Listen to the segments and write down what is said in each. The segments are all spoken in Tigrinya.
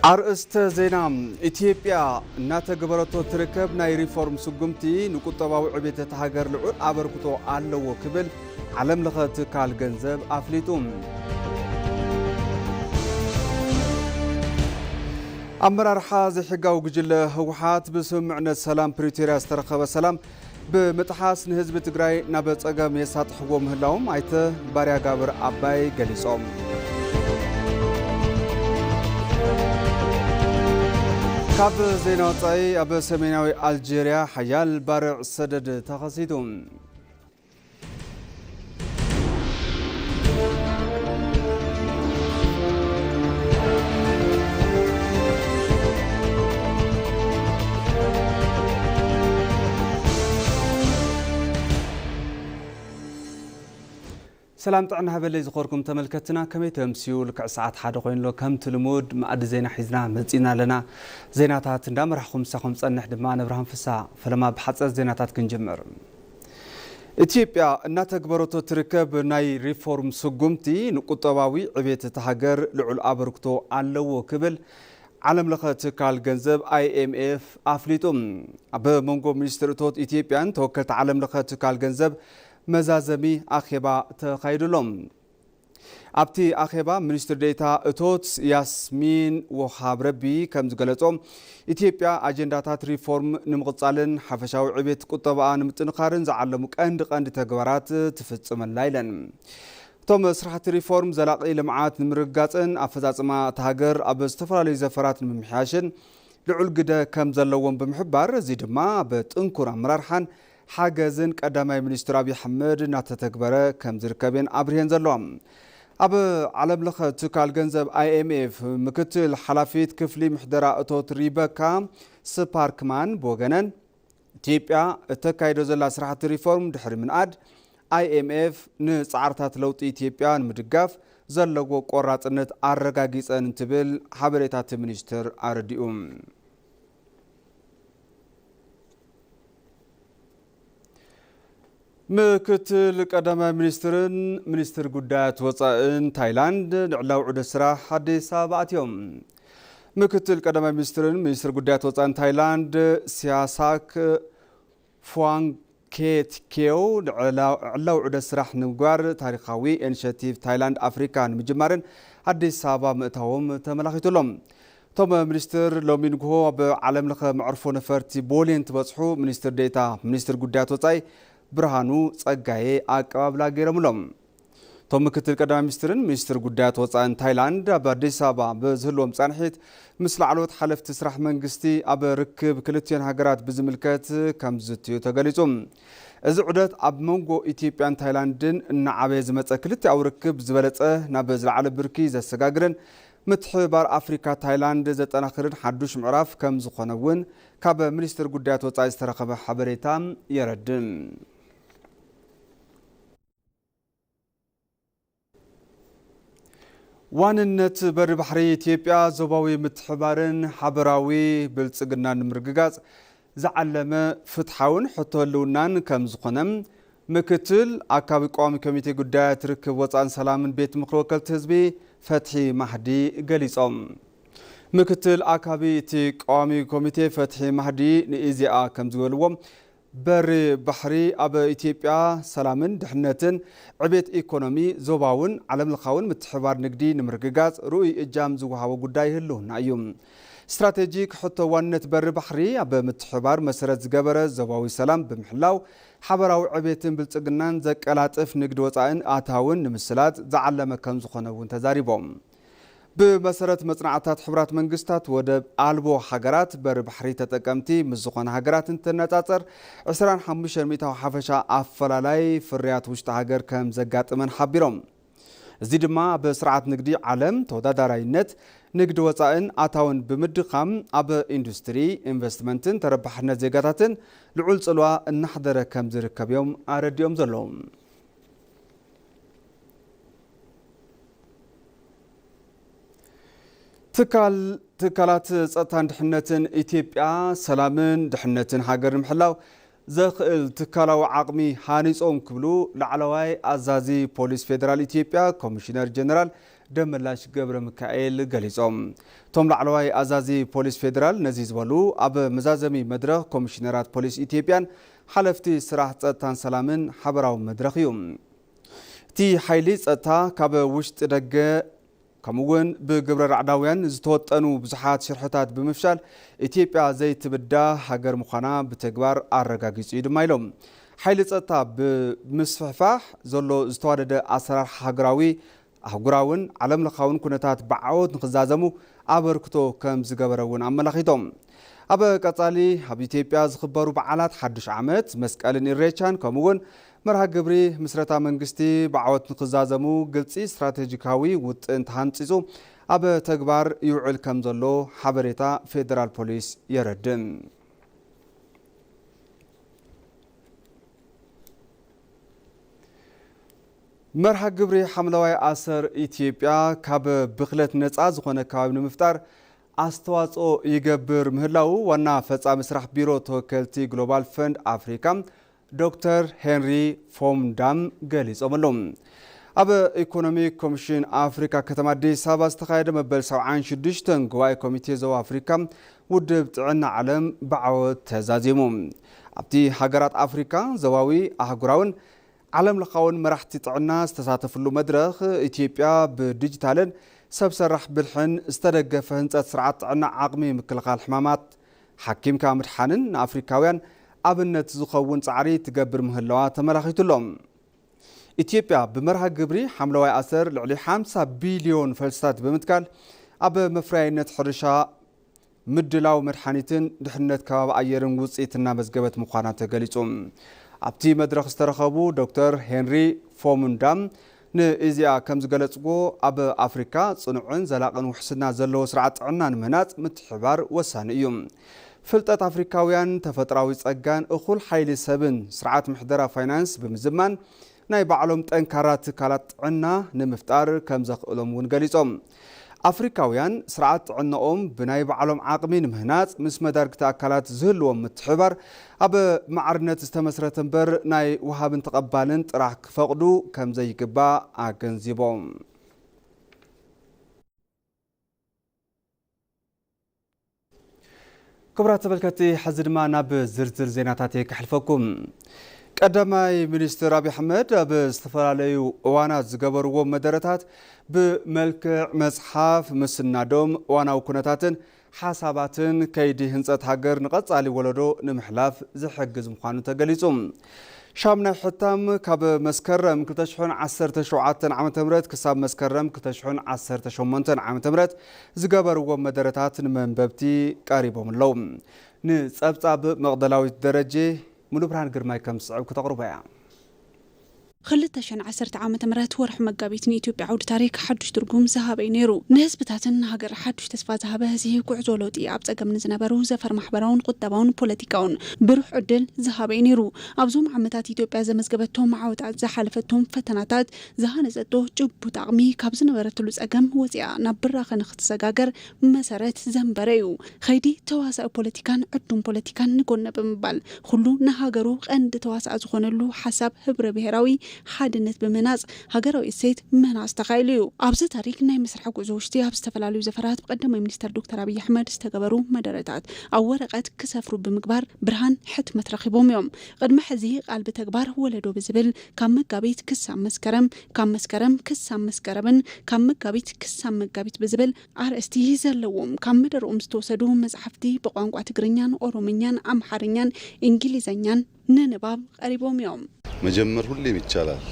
أرست زينا إثيوبيا ناتجبرتو تركب ناي ريفورم سجمتي نقطة عبية تهاجر لعور أبركتو على وكبل علم لغة كالجنزب أفليتوم أمرار حاز حجاو جل هوحات بسمعنا السلام بريتيريا استرخب السلام بمتحاسن حزب تግራይ ናብ ጸገም የሳጥሕዎ ምህላዎም አይተ ባርያ ጋብር አባይ ገሊጾም ካብ ዜና ወጻኢ ኣብ ሰሜናዊ አልጄሪያ ሓያል ባርዕ ሰደድ ተኸሲቱ سلام طعنا هبل يذكركم تملكتنا كم يتمسيو لكع ساعات حدا خوين لو كم تلمود ما أد زينا حزنا مزينا لنا زيناتات ندام راح خمسة نحن ما نبرهم في الساعة فلما بحث زيناتات كنجمر إثيوبيا ناتجبرتو تركب ناي ريفورم سجمتي نقطواوي عبية تهاجر لعل أبركتو على وكبل علم لغة كالجنزب IMF أفليتوم بمونغو مينستر توت إثيوبيا توكلت علم لغة كالجنزب مزازمي أخيبا تخيدلهم أبتي أخيبا منستر ديتا أتوت ياسمين وخابربي كم زغلتهم إثيوبيا أجنداتات ريفورم نمغصالن حفشاو عبيت قطبا نمتنقارن زعلمك أند تقبرات تفتصم الليلن توم سرحة ريفورم زلاقي لمعات نمرقاتن أفزازما تهاجر أبستفرالي زفرات ممحاشن لعل قدا كم زلوهم بمحبار زيدما بتنكر أمرارحان حاجزن قدامي منستر أبي حمد ناتتكبره كم زركبين أبرهن زلوم أب علم لخ تكال جنزب IMF مكتل حلافيت كفلي محدرة أتوت ريبكا سباركمان بوغنن إثيوبيا تكايدو زلا سرحة ريفورم دحر من عد IMF نسعرتات لوت إثيوبيا مدقاف زلقو قراتنت أرقاقيس أنتبل حبريتات منستر أرديوم مكتل قدام منستر قدات وصائن تايلاند نعلاو عود السراح حدي سابعة يوم مكتل قدام منستر قدات وصائن تايلاند سياساك فوان كيت كيو نعلاو عود السراح نمقار تاريخاوي انشاتيف تايلاند أفريكان مجمارن حدي سابع مئتاهم تملاخيتو لهم توم منستر لومينغو بعالم لخ معرفو نفرتي بولين تبصحو منستر ديتا منستر قدات وصائن برهانو ጸጋዬ አቀባብላ ገረሙሎም ቶም ምክትል ቀዳማይ ሚኒስትርን ሚኒስትር ጉዳያት ወፃኢን ታይላንድ ኣብ አዲስ አበባ በዝህሎም ጻንሒት ምስ ላዕሎት ሓለፍቲ ስራሕ መንግስቲ ኣብ ርክብ ክልቲአን ሃገራት ብዝምልከት ከም ዝትዩ ተገሊጹ እዚ ዑደት ኣብ መንጎ ኢትዮጵያን ታይላንድን እናዓበየ ዝመጸ ክልቲአው ርክብ ዝበለጸ ናብ ዝለዓለ ብርኪ ዘሰጋግረን ምትሕብባር ኣፍሪካ ታይላንድ ዘጠናኽርን ሓዱሽ ምዕራፍ ከም ዝኾነውን ካብ ሚኒስትር ጉዳያት ወፃኢ ዝተረኸበ ሓበሬታ የረድን ዋንነት በሪ ባሕሪ ኢትዮጵያ ዞባዊ ምትሕባርን ሓበራዊ ብልጽግናን ንምርግጋጽ ዝዓለመ ፍትሓውን ሕቶልውናን ከም ዝኾነም ምክትል ኣካቢ ቋሚ ኮሚቴ ጉዳያት ርክብ ወፃኢን ሰላምን ቤት ምክሪ ወከልቲ ህዝቢ ፈትሒ ማህዲ ገሊጾም ምክትል ኣካቢ እቲ ቋሚ ኮሚቴ ፈትሒ ማህዲ ንኢዜአ ከም ዝገልዎም በሪ ባሕሪ ኣብ ኢትዮጵያ ሰላምን ድሕነትን ዕቤት ኢኮኖሚ ዞባውን ዓለምለኻውን ምትሕባር ንግዲ ንምርግጋጽ ሩኡይ እጃም ዝወሃቦ ጉዳይ ህልውና እዩ ስትራቴጂክ ሕቶ ዋንነት በሪ ባሕሪ ኣብ ምትሕባር መሰረት ዝገበረ ዞባዊ ሰላም ብምሕላው ሓበራዊ ዕቤትን ብልጽግናን ዘቀላጥፍ ንግዲ ወፃኢን ኣታውን ንምስላጥ ዝዓለመ ከም ዝኾነ እውን ተዛሪቦም بمسارات مصنعات حبرات منجستات ودب ألبو حجرات بر بحري تتكمتي مزخون حجرات انترنتاتر 25 ميتا حفشة أفلالاي فريات وشت حجر كم زجات من حبيرهم زيد ما بسرعة نقدي علم تودا دراينت نقد وصائن أتاون بمدقام أب إندستري إنفستمنتن تربحنا زجاتن لعل صلوا النحضر كم زركب يوم أرد يوم زلهم تكالات صتان دحنتن إثيوبيا سلامن دحنتن هاجر محلاو زخل تكالاو عقمي هانيصون كبلو لعلواي أزازي بوليس فيدرال إثيوبيا كوميشنر جنرال ደመላሽ ገብረ ሚካኤል ገሊጾም ቶም ላዕለዋይ አዛዚ ፖሊስ ፌደራል ነዚ ዝበሉ ኣብ መዛዘሚ መድረኽ ኮሚሽነራት ፖሊስ ኢትዮጵያን ሓለፍቲ ስራሕ ጸጥታን ሰላምን ሓበራዊ መድረኽ እዩ እቲ ሓይሊ ጸጥታ ካብ ውሽጢ ደገ ከምውን ብግብረ ራዕዳውያን ዝተወጠኑ ብዙሓት ሽርሕታት ብምፍሻል ኢትዮጵያ ዘይትብዳ ሃገር ምዃና ብተግባር ኣረጋጊጹ ድማ ኢሎም ሓይሊ ጸጥታ ብምስፍሕፋሕ ዘሎ ዝተዋደደ ኣሰራርሓ ሃገራዊ ኣህጉራውን ዓለም ለኻውን ኩነታት ብዓወት ንኽዛዘሙ ኣበርክቶ ከም ዝገበረውን ኣመላኺቶም ኣብ ቀጻሊ ኣብ ኢትዮጵያ ዝኽበሩ በዓላት ሓድሽ ዓመት መስቀልን ኢሬቻን ከምውን መርሃ ግብሪ ምስረታ መንግስቲ ብዓወት ንኽዛዘሙ ግልፂ ስትራቴጂካዊ ውጥን ተሃንፂፁ ኣብ ተግባር ይውዕል ከም ዘሎ ሓበሬታ ፌደራል ፖሊስ የረድን መርሃ ግብሪ ሓምለዋይ ኣሰር ኢትዮጵያ ካብ ብኽለት ነፃ ዝኾነ ከባቢ ንምፍጣር ኣስተዋጽኦ ይገብር ምህላው ዋና ፈጻሚ ስራሕ ቢሮ ተወከልቲ ግሎባል ፈንድ ኣፍሪካ ዶክተር ሄንሪ ፎምዳም ገሊጾም ኣሎም ኣብ ኢኮኖሚክ ኮሚሽን ኣፍሪካ ከተማ አዲስ አበባ ዝተኻየደ መበል 76 ጉባኤ ኮሚቴ ዞባ ኣፍሪካ ውድብ ጥዕና ዓለም ብዓወት ተዛዚሙ ኣብቲ ሃገራት ኣፍሪካ ዞባዊ ኣህጉራውን ዓለም ለኻውን መራሕቲ ጥዕና ዝተሳተፍሉ መድረኽ ኢትዮጵያ ብዲጂታልን ሰብ ሰራሕ ብልሕን ዝተደገፈ ህንፀት ስርዓት ጥዕና ዓቕሚ ምክልኻል ሕማማት ሓኪምካ ምድሓንን ንኣፍሪካውያን ኣብነት ዝኸውን ጻዕሪ ትገብር ምህላዋ ተመላኺቱሎም ኢትዮጵያ ብመርሃ ግብሪ ሓምለዋይ ኣሰር ልዕሊ 50 ቢልዮን ፈልስታት ብምትካል ኣብ መፍረያይነት ሕርሻ ምድላው መድሓኒትን ድሕነት ከባቢ ኣየርን ውፅኢት እናመዝገበት ምዃና ተገሊጹ ኣብቲ መድረኽ ዝተረኸቡ ዶክተር ሄንሪ ፎምዳም ንኢዚያ ከም ዝገለጽዎ ኣብ ኣፍሪካ ጽኑዕን ዘላቕን ውሕስና ዘለዎ ስርዓት ጥዕና ንምህናጽ ምትሕባር ወሳኒ እዩ ፍልጠት ኣፍሪካውያን ተፈጥራዊ ጸጋን እኹል ሓይሊ ሰብን ስርዓት ምሕደራ ፋይናንስ ብምዝማን ናይ ባዕሎም ጠንካራ ትካላት ጥዕና ንምፍጣር ከም ዘኽእሎም እውን ገሊጾም ኣፍሪካውያን ስርዓት ጥዕናኦም ብናይ ባዕሎም ዓቕሚ ንምህናጽ ምስ መዳርግቲ ኣካላት ዝህልዎም ምትሕባር ኣብ ማዕርነት ዝተመስረተ እምበር ናይ ውሃብን ተቐባልን ጥራሕ ክፈቕዱ ከም ዘይግባእ ኣገንዚቦም ክቡራት ተመልከቲ ሕዚ ድማ ናብ ዝርዝር ዜናታት ክሕልፈኩም ቀዳማይ ሚኒስትር አብይ አሕመድ ኣብ ዝተፈላለዩ እዋናት ዝገበርዎ መደረታት ብመልክዕ መጽሓፍ ምስናዶም እዋናዊ ኩነታትን ሓሳባትን ከይዲ ህንፀት ሃገር ንቐጻሊ ወለዶ ንምሕላፍ ዝሕግዝ ምዃኑ ተገሊጹ ሻምናይ ሕታም ካብ መስከረም 2017 ዓመተ ምህረት ክሳብ መስከረም 2018 ዓመተ ምህረት ዝገበርዎ መደረታት ንመንበብቲ ቀሪቦም ኣለው ንጸብጻብ መቕደላዊት ደረጀ ሙሉ ብርሃን ግርማይ ከም ዝጽዕብ ክተቕርበያ 2010 ዓመተ ምህረት ወርሕ መጋቢት ንኢትዮጵያ ዓውዲ ታሪክ ሓዱሽ ትርጉም ዝሃበ ነይሩ ንህዝብታትን ሃገር ሓዱሽ ተስፋ ዝሃበ እዚ ጉዕዞ ለውጢ ኣብ ጸገም ዝነበሩ ዘፈር ማሕበራውን ቁጠባውን ፖለቲካውን ብሩህ ዕድል ዝሃበ ነይሩ ኣብዞም ዓመታት ኢትዮጵያ ዘመዝገበቶም ዓወታት ዝሓለፈቶም ፈተናታት ዝሃነጸቶ ጭቡጥ ዓቕሚ ካብ ዝነበረትሉ ጸገም ወፂኣ ናብ ብራኸ ንኽትሰጋገር መሰረት ዘንበረ እዩ ኸይዲ ተዋሳኢ ፖለቲካን ዕዱም ፖለቲካን ንጎነ ብምባል ኩሉ ንሃገሩ ቀንዲ ተዋሳኢ ዝኾነሉ ሓሳብ ህብረ ብሔራዊ ሓድነት በመናጽ ሃገራዊ እሴት መናጽ ተኻይሉ እዩ ኣብዚ ታሪክ ናይ መስርሕ ጉዕዞ ውሽጢ ኣብ ዝተፈላለዩ ዘፈራት ብቀዳማይ ሚኒስተር ዶክተር አብይ አሕመድ ዝተገበሩ መደረታት ኣብ ወረቐት ክሰፍሩ ብምግባር ብርሃን ሕትመት ረኺቦም እዮም ቅድሚ ሕዚ ቃል ብተግባር ወለዶ ብዝብል ካብ መጋቢት ክሳብ መስከረም ካብ መስከረም ክሳብ መስከረምን ካብ መጋቢት ክሳብ መጋቢት ብዝብል ኣርእስቲ ዘለዎም ካብ መደረኦም ዝተወሰዱ መጽሓፍቲ ብቋንቋ ትግርኛን ኦሮምኛን ኣምሓርኛን እንግሊዘኛን ንንባብ ቀሪቦም እዮም መጀመር ሁሌም ይቻላል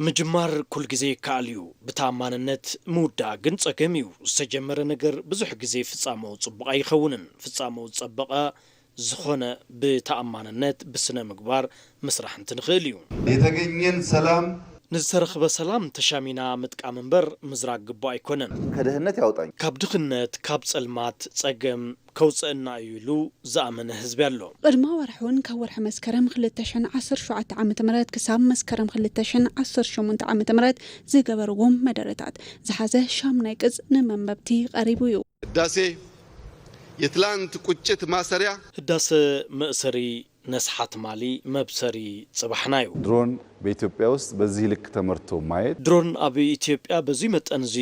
ምጅማር ኩል ጊዜ ካልዩ ብታማንነት ሙዳ ግን ጸገም እዩ ዝተጀመረ ነገር ብዙሕ ጊዜ ፍጻመው ጽቡቕ ኣይኸውንን ፍጻመው ጸበቐ ዝኾነ ብተኣማንነት ብስነ ምግባር መስራሕ እንትንኽእል እዩ የተገኘን ሰላም ንዝተረኽበ ሰላም ተሻሚና ምጥቃም እምበር ምዝራግ ግባእ ኣይኮነን ከድህነት ያውጣኝ ካብ ድኽነት ካብ ጸልማት ጸገም ከውፅአና እዩ ኢሉ ዝኣመነ ህዝቢ ኣሎ ቅድማ ወርሑን ካብ ወርሒ መስከረም 2017 ዓመተ ምህረት ክሳብ መስከረም 2018 ዓመተ ምህረት ዝገበርዎም መደረታት ዝሓዘ ሻምናይ ቅጽ ንመንበብቲ ቀሪቡ እዩ ህዳሴ የትላንት ቁጭት ማሰሪያ ህዳሴ መእሰሪ ነስሓት ማሊ መብሰሪ ጽባሕናዩ ድሮን በኢትዮጵያ ውስጥ በዚህ ልክ ተመርቶ ማየት ድሮን ኣብ ኢትዮጵያ በዚህ መጠን እዚ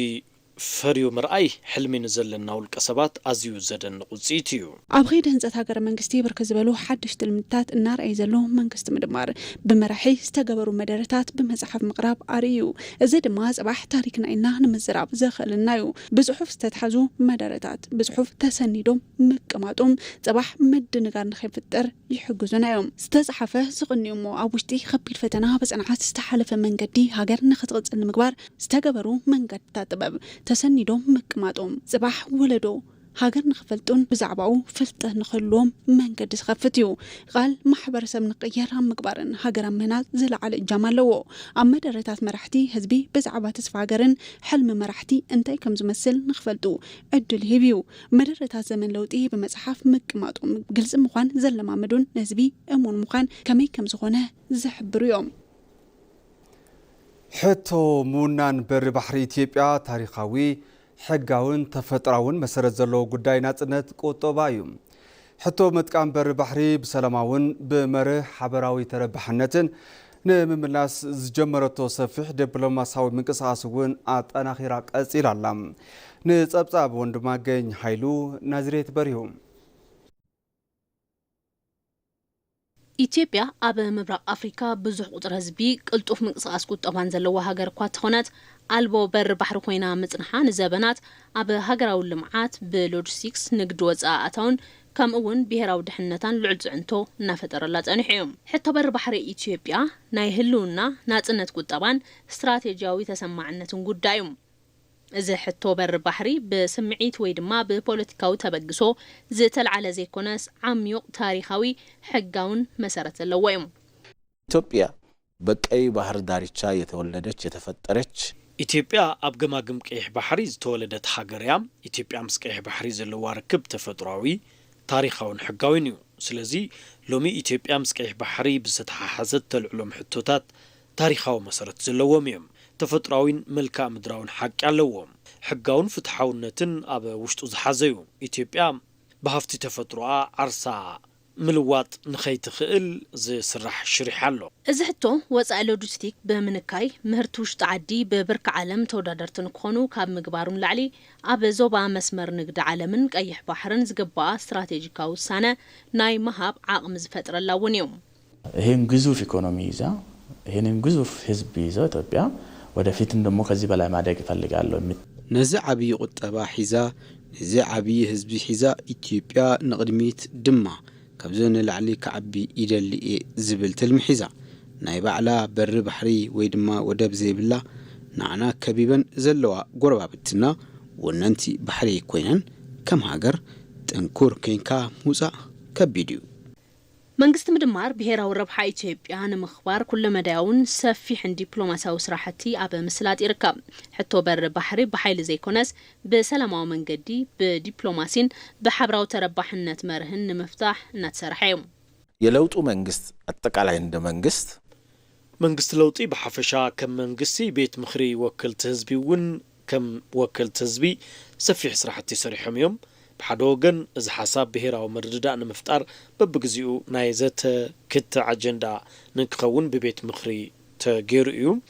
ፈሪዮ ምርኣይ ሕልሚን ዘለና ውልቀ ሰባት ኣዝዩ ዘደንቕ ውፅኢት እዩ ኣብ ኸይዲ ህንፀት ሃገረ መንግስቲ ብርክት ዝበሉ ሓድሽቲ ልምድታት እናርኣየ ዘሎ መንግስቲ ምድማር ብመራሒ ዝተገበሩ መደረታት ብመፅሓፍ ምቕራብ ኣርእዩ እዚ ድማ ጽባሕ ታሪክና ኢልና ንምዝራብ ዘኽእልና እዩ ብጽሑፍ ዝተተሓዙ መደረታት ብጽሑፍ ተሰኒዶም ምቅማጦም ጽባሕ ምድንጋር ንኸይፍጠር ይሕግዙና እዮም ዝተጻሓፈ ዝቕንዩ እሞ ኣብ ውሽጢ ከቢድ ፈተና በጽንዓት ዝተሓለፈ መንገዲ ሃገር ንኽትቕጽል ንምግባር ዝተገበሩ መንገድታት ጥበብ ተሰኒዶም ምቅማጦም ጽባሕ ወለዶ ሃገር ንኽፈልጡን ብዛዕባኡ ፍልጠት ንኽህልዎም መንገዲ ዝኸፍት እዩ ቃል ማሕበረሰብ ንቕየር ኣብ ምግባርን ሃገር ምህናፅ ዝለዓለ እጃም ኣለዎ ኣብ መደረታት መራሕቲ ህዝቢ ብዛዕባ ተስፋ ሃገርን ሕልሚ መራሕቲ እንታይ ከም ዝመስል ንኽፈልጡ ዕድል ሂብ እዩ መደረታት ዘመን ለውጢ ብመጽሓፍ ምቅማጦም ግልጽ ምዃን ዘለማመዱን ንህዝቢ እሙን ምዃን ከመይ ከም ዝኾነ ዝሕብሩ እዮም ሕቶ ሙናን በሪ ባሕሪ ኢትዮጵያ ታሪኻዊ ሕጋውን ተፈጥራውን መሰረት ዘለዎ ጉዳይ ናጽነት ቁጠባ እዩ ሕቶ መጥቃም በሪ ባሕሪ ብሰላማውን ብመርህ ሓበራዊ ተረባሕነትን ንምምላስ ዝጀመረቶ ሰፊሕ ዲፕሎማሲያዊ ምንቅስቓስ እውን ኣጠናኺራ ቀፂላ ኣላ ንጸብጻብ ወንድማገኝ ሃይሉ ናዝሬት በሪሁ ኢትዮጵያ ኣብ ምብራቕ ኣፍሪካ ብዙሕ ቁጥር ህዝቢ ቅልጡፍ ምንቅስቓስ ቁጠባን ዘለዋ ሃገር እኳ ትኾነት ኣልቦ በር ባሕሪ ኮይና ምጽንሓ ንዘበናት ኣብ ሃገራዊ ልምዓት ብሎጂስቲክስ ንግዲ ወፃኢ ኣታውን ከምኡ እውን ብሄራዊ ድሕነታን ልዑል ጽዕንቶ እናፈጠረላ ጸኒሑ እዩ ሕቶ በር ባሕሪ ኢትዮጵያ ናይ ህልውና ናጽነት ቁጠባን ስትራቴጂያዊ ተሰማዕነትን ጉዳይ እዩ እዚ ሕቶ በር ባሕሪ ብስምዒት ወይ ድማ ብፖለቲካዊ ተበግሶ ዝተልዓለ ዘይኮነስ ዓሚቕ ታሪኻዊ ሕጋውን መሰረት ዘለዎ እዩ ኢትዮጵያ በቀይ ባህር ዳርቻ የተወለደች የተፈጠረች ኢትዮጵያ ኣብ ገማግም ቀይሕ ባሕሪ ዝተወለደት ሃገር እያ ኢትዮጵያ ምስ ቀይሕ ባሕሪ ዘለዋ ርክብ ተፈጥሯዊ ታሪኻውን ሕጋውን እዩ ስለዚ ሎሚ ኢትዮጵያ ምስ ቀይሕ ባሕሪ ብዝተሓሓዘት ተልዕሎም ሕቶታት ታሪኻዊ መሰረት ዘለዎም እዮም ተፈጥሯዊን መልክዓ ምድራውን ሓቂ ኣለዎም ሕጋውን ፍትሓውነትን ኣብ ውሽጡ ዝሓዘዩ ኢትዮጵያ ብሃፍቲ ተፈጥሮኣ ዓርሳ ምልዋጥ ንኸይትኽእል ዝስራሕ ሽሪሕ ኣሎ እዚ ሕቶ ወፃኢ ሎጂስቲክ ብምንካይ ምህርቲ ውሽጢ ዓዲ ብብርኪ ዓለም ተወዳደርቲ ንክኾኑ ካብ ምግባሩን ላዕሊ ኣብ ዞባ መስመር ንግዲ ዓለምን ቀይሕ ባሕርን ዝግባኣ ስትራቴጂካዊ ውሳነ ናይ መሃብ ዓቕሚ ዝፈጥረላ እውን እዩ ይህን ግዙፍ ኢኮኖሚ ይዛ ይህንን ግዙፍ ህዝብ ይዛ ኢትዮጵያ ወደፊትም ደግሞ ከዚህ በላይ ማደግ ይፈልጋለሁ ነዚ ዓብይ ቁጠባ ሒዛ ነዚ ዓብይ ህዝቢ ሒዛ ኢትዮጵያ ንቅድሚት ድማ ካብዘን ላዕሊ ከዓቢ ይደሊ ዝብል ትልሚ ሒዛ ናይ ባዕላ በሪ ባሕሪ ወይ ድማ ወደብ ዘይብላ ንዓና ከቢበን ዘለዋ ጎረባብትና ወነንቲ ባሕሪ ኮይነን ከም ሃገር ጥንኩር ኮንካ ሙፃእ ከቢድ እዩ መንግስቲ ምድማር ብሄራዊ ረብሓ ኢትዮጵያ ንምኽባር ኩሉ መዳያውን ሰፊሕን ዲፕሎማሲያዊ ስራሕቲ ኣብ ምስላጥ ይርከብ ሕቶ በር ባሕሪ ብሓይሊ ዘይኮነስ ብሰላማዊ መንገዲ ብዲፕሎማሲን ብሓበራዊ ተረባሕነት መርህን ንምፍታሕ እናተሰርሐ እዩ የለውጡ መንግስት አጠቃላይ እንደ መንግስት ለውጢ በሐፈሻ ከም መንግስቲ ቤት ምኽሪ ወክልቲ ህዝቢ እውን ከም ወክልቲ ህዝቢ ሰፊሕ ስራሕቲ ሰሪሖም እዮም بحد وجن إذا حساب بهراء ومرددا نمفتار ببجزيو نايزة كت أجندة نكخون ببيت مخري تجريو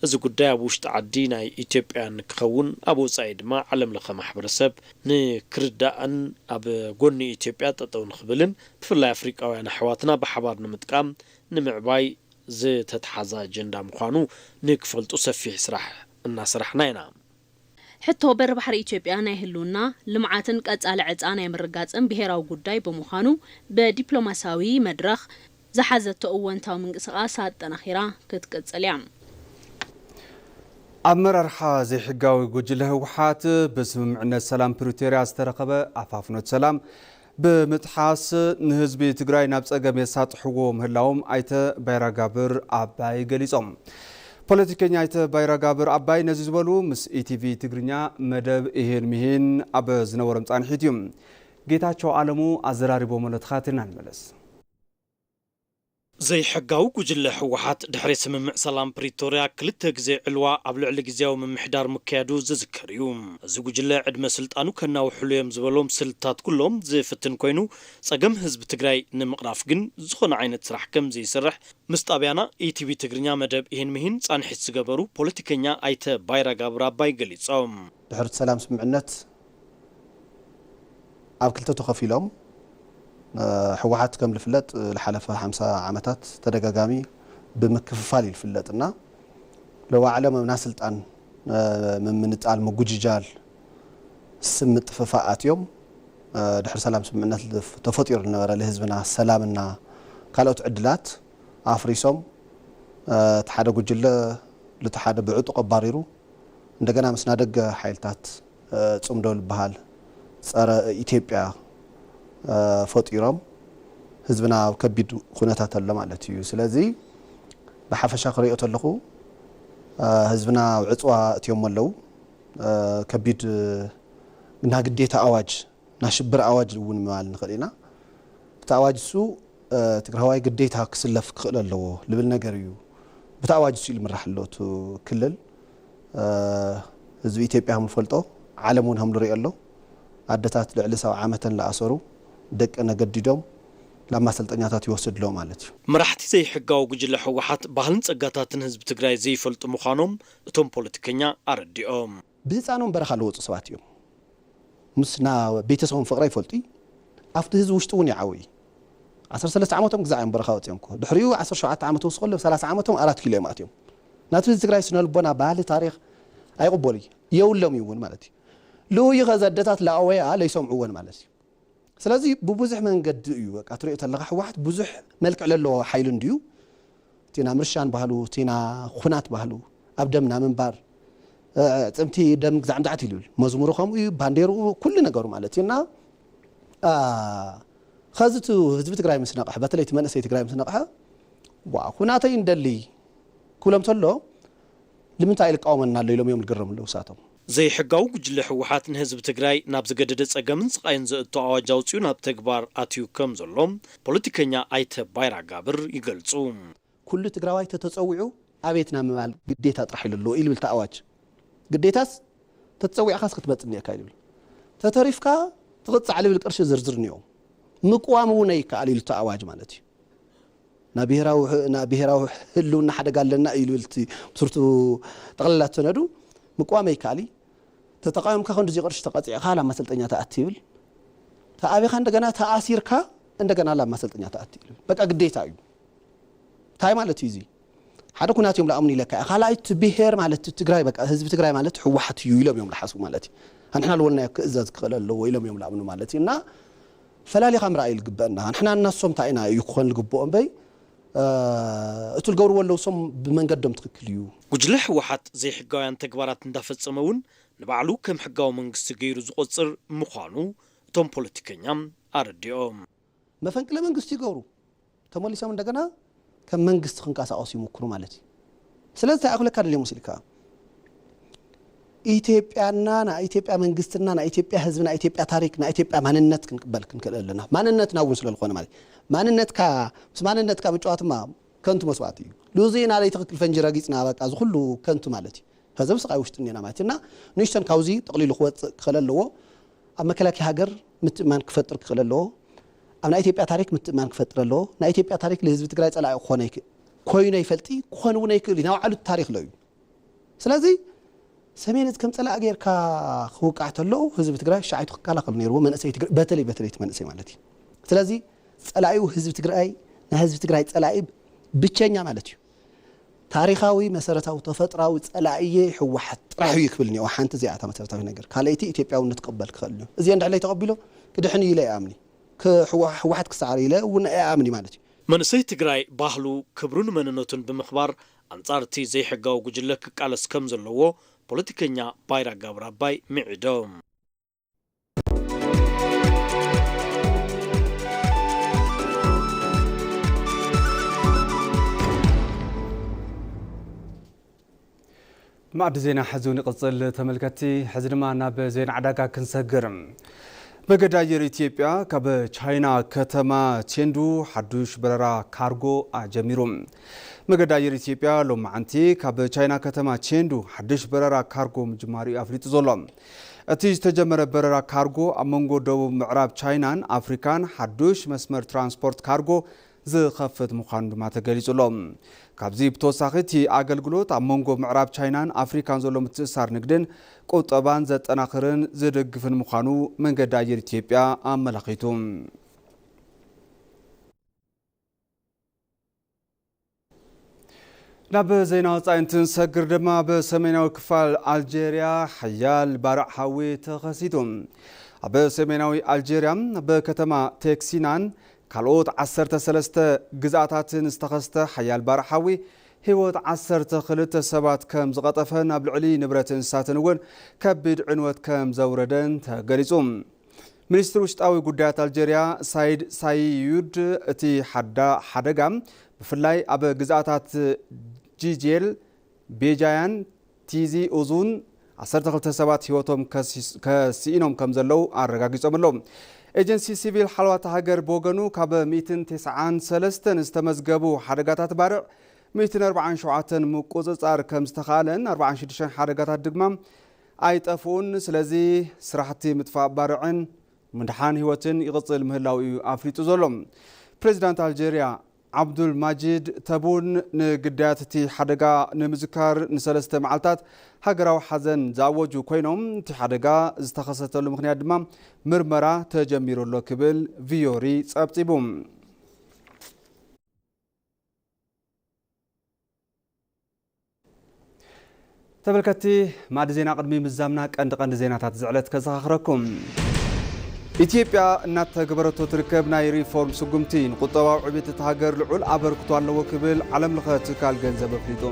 إذا قد أبوش تعدينا إثيوبيا نكخون أبو سعيد ما علم لخ محبرسب نكردا أن أب جوني إثيوبيا تطون خبلن في أفريقيا وأنا حواتنا بحبار نمتقام نمعباي زي تتحزى أجندة مخانو نكفل تصفي سرح الناس رحنا حتى بر بحر إثيوبيا نهلونا لمعاتن قصال عصانا يمرغاصن بهراو ጉዳይ በመሆኑ በዲፕሎማሲያዊ መድረኽ زحزت أوانتاو من قصاصات تنخيرا كتقصليا أمررح زي حقاوي جوجله وحات بسمعنا السلام بريتوريا استرقبه عفافنوت سلام بمتحاس نهزبي تግራይ ናብ ጸገም የሳጥሕዎ ምህላዎም ኣይተ ባይራጋብር አባይ ገሊጾም ፖለቲከኛ ኣይተ ባይራጋብር አባይ ነዚ ዝበሉ ምስ ኢቲቪ ትግርኛ መደብ ይሄን ሚሄን አበ ዝነበረም ጻንሒትዮም ጌታቸው ዓለሙ አዘራሪቦ መለትኻትና እንመለስ زي حقاو قجل حوحات دحري سممع سلام بريتوريا كلتا غزي علوا ابلع لغزياو ممحدار مكيادو زذكريوم زي قجل عد مسلطانو كناو حلويم زبلوم سلطات كلهم زي فتن كوينو صقم حزب تግራይ ንምቅራፍ ግን ዝኾነ ዓይነት ስራሕ ከም ዘይስራሕ ምስጣብያና ኢቲቪ ትግርኛ መደብ ይህን ምሂን ጻንሒት ዝገበሩ ፖለቲከኛ አይተ ባይራጋ ብራባይ ገሊጾም ድሕሪ ሰላም ስምዕነት ኣብ ክልተ ተኸፊሎም حوحات كم لفلت الحلفة 50 عامات تدقاقامي بمكففال الفلتنا لو علم ناس الآن من تعال مجوجال سمت ففاءات يوم دحر سلام سمعنا تفطير النور لهزبنا سلامنا قالوا تعدلات عفريسوم تحدى جوجل لتحدى بعود قباريرو عندنا مسنادق حيلتات تصوم دول بحال صار إثيوبيا فطيرام حزبنا كبيد خناتات الله معناتيو سلازي بحفشا قريئه لخو حزبنا عصوا تيوم ولو كبيد نا قديتا اواج نا شبر اواج ون مال نخلينا بتاواج سو تقراواي قديتا كسلف خللو لبل نغريو بتاواج سو يمرحلو تو كلل حزب ኢትዮጵያ هم ፈልጦ ዓለሙን هم لريالو عدتات لعلسا عامه لاسرو دقنا قديدوم لما سلطنياتات يوسد له مالتي مرحتي زي حقاو قجل حوحات ባህልን ጸጋታትን ህዝብ ትግራይ ዘይፈልጡ ምዃኖም እቶም ፖለቲከኛ አረዲኦም ብህፃኖም በረኻ ለወፁ ሰባት እዮም ምስና ቤተሰቦም ፍቅራ ይፈልጡ ኣብቲ ህዝብ ውሽጡ እውን ይዓዊ 13 ዓመቶም ግዛኦም በረኻ ወፅዮም ኮ ድሕሪኡ 17 ዓመት ወስቆለ 30 ዓመቶም 4 ኪሎ ማትዮም ናቱ ህዝብ ትግራይ ስነልቦና ባህሊ ታሪኽ ኣይقبሉ የውሎም ይውን ማለት ለው ይኸዘደታት ላአወያ ለይሰምዑውን ማለት ስለዚህ በብዙሕ መንገድ እዩ በቃ ትሪኦ ተለኻ ሕዋሕት ብዙሕ መልክዕ ለሎ ሓይል እንዲዩ ቲና ምርሻን ባህሉ ቲና ኹናት ባህሉ ኣብ ደምና መንባር ጽምቲ ደም ግዛዕምዳዕት ይሉል መዝሙሩ ከምኡ ባንዴሩ ኩሉ ነገሩ ማለት እና خذت ህዝብ ትግራይ ምስነቕሕ በተለይ መንእሰይ ትግራይ ምስነቕሕ ዋ ኹናተይ እንደሊ ኩሎም ተሎ لمنتاي القومنا اللي لهم يوم القرم اللي وساتهم زي حقاو قجل حوحات نهزب تግራይ ናብ ዝገደደ ጸገምን ጽቃይን ዘእቱ አዋጃው ጽዩ ናብ ተግባር አትዩ ከም ዘሎም ፖለቲከኛ አይተ ባይራጋ ብር ይገልጹ ኩሉ ትግራዋይ ተተጸውዑ አቤትና መማል ግዴታ ጥራሕ ይልሎ ኢልብል ተአዋጅ ግዴታስ ተተጸውዑ ካስ ክትበጽን ይካይል ተተሪፍካ ትቅጽዕ ልብል ቅርሽ ዝርዝርኒዮ ምቋሙ ነይ ካሊል ተአዋጅ ማለት ናብሄራው ህልውና ሓደጋለና ኢልብልቲ ብስርቱ ጠቅላላት ሰነዱ مقامي كالي تتقايم كخند زي قرش تقطيع خالا مسلطنيا تأتيبل تأبي خند جنا تأثير كا عند جنا لا مسلطنيا تأتيبل بقى قديتا أيو تاي مالت يزي حدا كنا يوم لا أمني لك خالا تبهير مالت تجراي بقى حزب تجراي مالت هو واحد يوم يوم الحاسو مالتي نحن لولنا إزاز قال له يوم لا أمنه مالتي إننا فلا لي خمر عيل جبنا نحن الناس صم تاينا يكون الجبوم بي እትልገሩ ወለው ሶም በመንገዶም ትክክልዩ ጉጅለ ሕወሓት ዘይ ሕጋውያን ተግባራት እንዳፈጸመውን ንባዕሉ ከም ሕጋው መንግስት ገይሩ ዝቆጽር ምዃኑ እቶም ፖለቲከኛም አረዲኦም መፈንቅለ መንግስት ይገሩ ተመሊሶም እንደገና ከም መንግስት ክንቃሳቀሱ ይሞክሩ ማለት ስለዚህ አኩለካ ደለ ሙስሊካ ኢትዮጵያና ኢትዮጵያ መንግስትና ኢትዮጵያ ህዝብና ኢትዮጵያ ታሪክና ኢትዮጵያ ማንነት ክንቀበል ክንከለለና ማንነት ናውን ስለልኾነ ማለት ማንነት ካ መጫወትማ ከንቱ መስዋዕት እዩ ሉዚና ላይ ተክክል ፈንጅራ ጊጽና በቃ ዝሁሉ ከንቱ ማለት ህዝብ ስቃይ ውሽጥና ማለትና ንሽተን ካውዚ ጠቅሊሉ ኸወጽ ከለለዎ ኣብ መከላከያ ሃገር ምትማን ክፈጥር ከለለዎ ኣብ ኢትዮጵያ ታሪክ ምትማን ክፈጥረለዎ ና ኢትዮጵያ ታሪክ ለህዝብ ትግራይ ጸላኢ ኮይኑ ይፈልጢ ኮንው ይክእል ናውዓሉ ታሪክ ለዩ ስለዚህ ሰሜነት ከም ጸላኢ ጌርካ ክውቃዕተሎ ህዝብ ትግራይ ሻዓይቱ ከላኸል ነይሩ መንእሰይ ትግራይ በተለይ መንእሰይ ማለት ስለዚህ ጸላኢው ህዝብ ትግራይ ህዝብ ትግራይ ጸላኢ ብቸኛ ማለት እዩ ታሪኻዊ መሰረታዊ ተፈጥራዊ ጸላኢየ ሕወሓት ጥራሕ ይክብል ነው ሓንቲ ዚኣታ መሰረታዊ ነገር ካለይቲ ኢትዮጵያውነት ተቀበል ክኸል እዚ እንዳላይ ተቀቢሎ ክድሕን ኢለ ያምኒ ሕወሓት ክሳዕር ኢለ ወን ያምኒ ማለት እዩ መንእሰይ ትግራይ ባህሉ ክብሩን መንነቱን ብምኽባር አንጻርቲ ዘይ ሕጋው ጉጅለ ክቃለስ ከም ዘለዎ ፖለቲከኛ ባይራጋ ብራባይ ምዕዶም معد زينا حزوني قصل تملكتي حزنما ناب زين عداقا كنسقرم በገዳየር ኢትዮጵያ ከበቻይና ከተማ ቼንዱ ሐዱሽ በረራ ካርጎ አጀሚሩም መገዳየር ኢትዮጵያ ሎማዓንቲ ከበቻይና ከተማ ቼንዱ ሐዱሽ በረራ ካርጎ ምጅማሪ አፍሪጡ ዞሎም እቲ ዝተጀመረ በረራ ካርጎ አመንጎ ደቡብ ምዕራብ ቻይናን አፍሪካን ሐዱሽ መስመር ትራንስፖርት ካርጎ ዝኸፍት ምዃኑ ድማ ተገሊጹሎም ካብዚ ብተወሳኺ አገልግሎት አመንጎ ምዕራብ ቻይናን አፍሪካን ዘሎ ምትእስሳር ንግድን ቁጠባን ዘጠናኽርን ዝደግፍን ምዃኑ መንገዲ አየር ኢትዮጵያ አመላኺቱ ናብ ዜና ወጻኢንትን ሰግር ድማ በሰሜናዊ ክፋል አልጄሪያ ሓያል ባርዕ ሓዊ ተኸሲቱ ኣብ ሰሜናዊ አልጄሪያ በከተማ ቴክሲናን ካልኦት 13 ግዛታትን ዝተኸስተ ሓያል ባርዕ ሓዊ ህይወት 12 ሰባት ከም ዝቐጠፈን ኣብ ልዕሊ ንብረት እንስሳትን እውን ከቢድ ዕንወት ከም ዘውረደን ተገሊጹ ሚኒስትር ውሽጣዊ ጉዳያት አልጄሪያ ሳይድ ሳይዩድ እቲ ሓደጋ ብፍላይ ኣብ ግዛታት ጂጄል ቤጃያን ቲዚ ኡዙን 12 ሰባት ህይወቶም ከሲኢኖም ከም ዘለው አረጋጊጾም ኣለው ኤጀንሲ ሲቪል ሓልዋት ሃገር በወገኑ ካብ 193 ዝተመዝገቡ ሓደጋታት ባርዕ 147 ምቁፅጻር ከም ዝተኻለን 46 ሓደጋታት ድማ ኣይጠፉን ስለዚ ስራሕቲ ምጥፋእ ባርዕን ምድሓን ህይወትን ይቕፅል ምህላው እዩ አፍሪጡ ዘሎ ፕሬዚዳንት አልጄሪያ አብዱል ማጂድ ተቡን ንግዳያት እቲ ሓደጋ ንምዝካር ንሰለስተ መዓልታት ሃገራዊ ሓዘን ዝኣወጁ ኮይኖም እቲ ሓደጋ ዝተኸሰተሉ ምክንያት ድማ ምርመራ ተጀሚሩሎ ክብል ቪዮሪ ጸብጺቡ ተመልከቲ ማድ ዜና ቅድሚ ምዛምና ቀንዲ ዜናታት ዝዕለት ከዘኻኽረኩም ኢትዮጵያ እናተገበረቶ ትርከብ ናይ ሪፎርም ስጉምቲ ንቁጠባዊ ዕብየት ሃገር ልዑል ኣበርክቶ ኣለዎ ክብል ዓለም ለኸ ትካል ገንዘብ ኣፍሊጡ